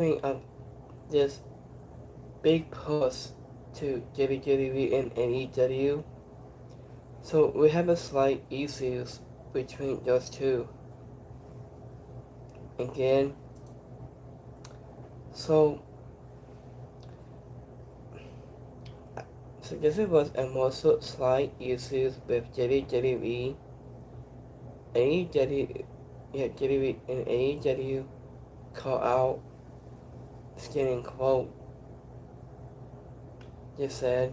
doing this big push to WWE and AEW. So we have a slight issues between those two. Again, so so this was a more slight issues with WWE, AEW, yeah, WWE and AEW call out, skinning quote, just said,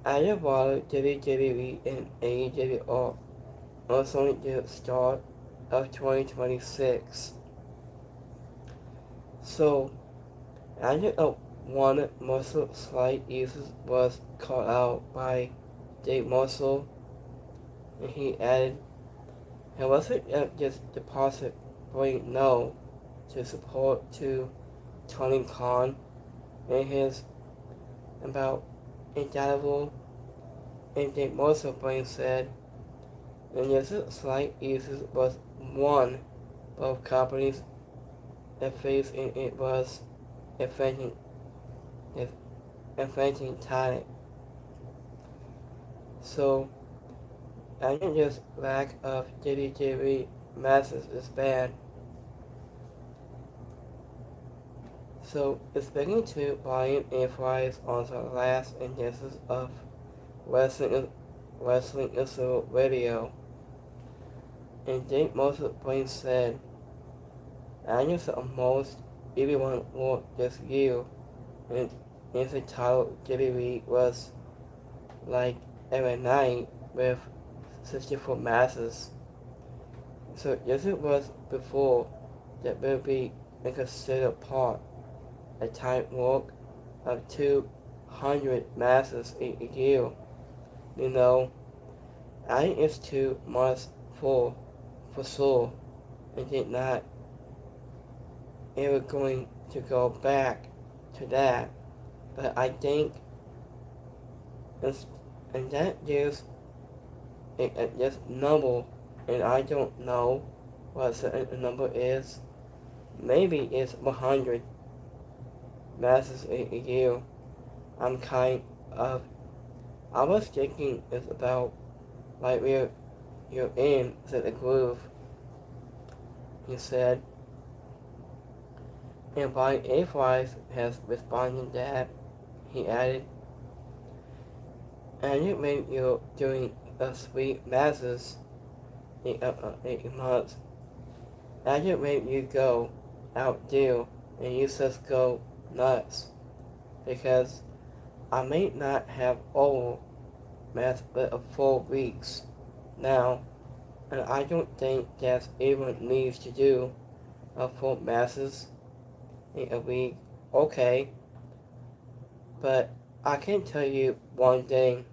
I have followed WWE and AEW are also the start of 2026. So, after one muscle slight uses was called out by Dave Muscle, and he added, it wasn't just deposit point no to support to Tony Khan and his about indictable, and Dave Muscle brain said, and this slight uses was one both companies that faced and it was affecting affecting talent. So I think this lack of WWE masses is bad. So speaking to Brian Fries on the last instances of Wrestling Israel Radio, and Jake Moses Brain said, I guess almost everyone will this year, and the title WWE was like every night with 64 masses. So this it was before that will be a considered part, a time work of 200 masses a year. You know, I think it's too much for sure, and did not ever going to go back to that. But I think it's, and that is just number, and I don't know what the number is. Maybe it's 100 masses a year. I'm kind of, I was thinking it's about like you're in the groove, he said. And Brian A. has responded that, he added, and you when you're doing a sweet masses in 8 months, and you when you go out there and you just go nuts, because I may not have all mass but of 4 weeks now, and I don't think that everyone needs to do a full masses in a week. Okay, but I can tell you one thing.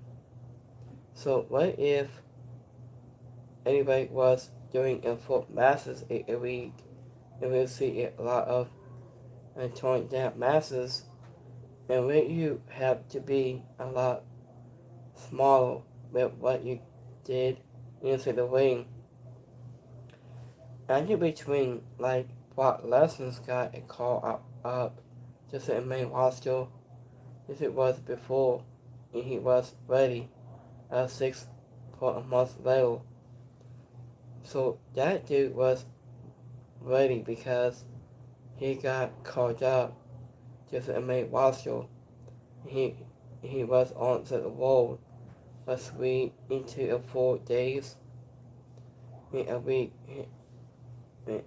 So what if anybody was doing a full masses a week? And we'll see a lot of torn down masses, and when you have to be a lot smaller with what you did into the ring. And in between, like Brock Lesnar's got a call up just in the main roster as it was before, and he was ready 6 for a month later. So that dude was ready because he got called up just in the main roster. He he was on the road a week into 4 days in a week.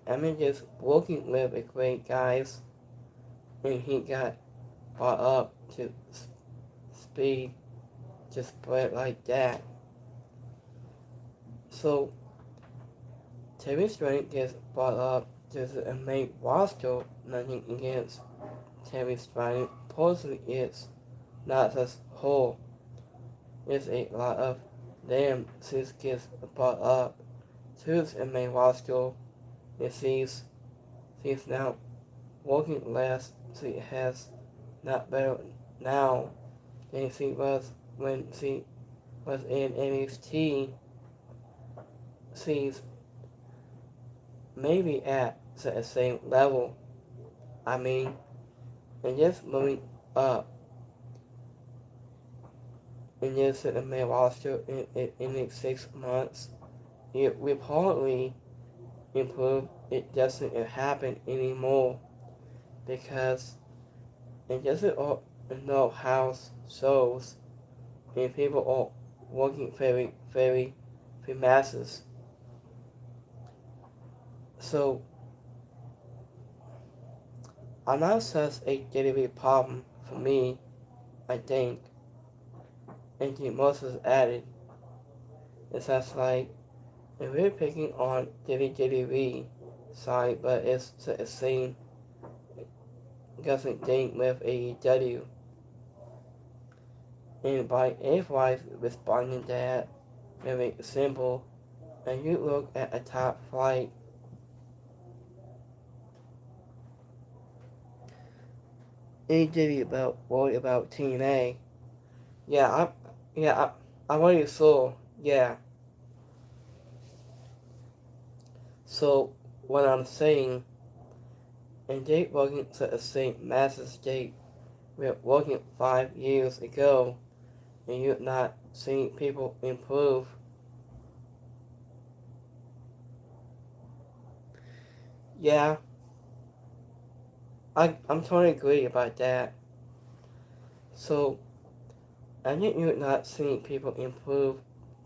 I mean, just working with a great guys, and he got brought up to speed, just spread like that. So Terry Strand gets brought up to the main roster, nothing against Terry Strand. Personally, it's not just whole. It's a lot of them since gets brought up to the main roster. It sees she's now working less. She has not better now than she was when she was in NXT. She's maybe at the same level. I mean, and just moving up and just in the main roster in the 6 months, it reportedly improved. It doesn't happen anymore because it doesn't know house shows and people are working very masses. So I'm not such a WWE problem for me, I think. And the most is added. It's just like if we're picking on WWE side, but it's the same doesn't think with AEW. And by everybody's responding to that, very simple. And you look at a top flight, AEW about worried about TNA. Yeah, I already saw. Yeah. So what I'm saying, and they wasn't to the same massive state we're working 5 years ago, and you're not seeing people improve. Yeah, I'm totally agree about that. So I think you're not seeing people improve.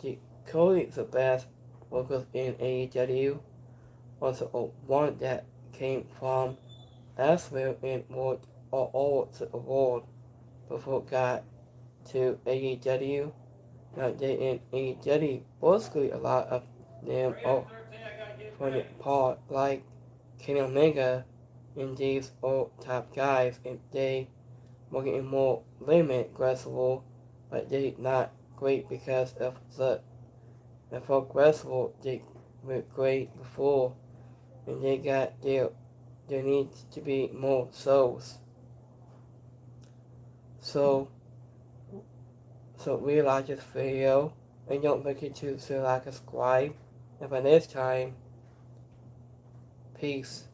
The Cody is the best workers in AEW. Also, one that came from elsewhere and worked all over the world before got to AEW. Now they in AEW, basically a lot of them are from the part like Kenny Omega and these old top guys, and they working in more limit aggressive, but they not great because of the for aggressive they were great before, and they got there needs to be more souls. So we like this video, and don't forget to like, subscribe, and by next time, peace.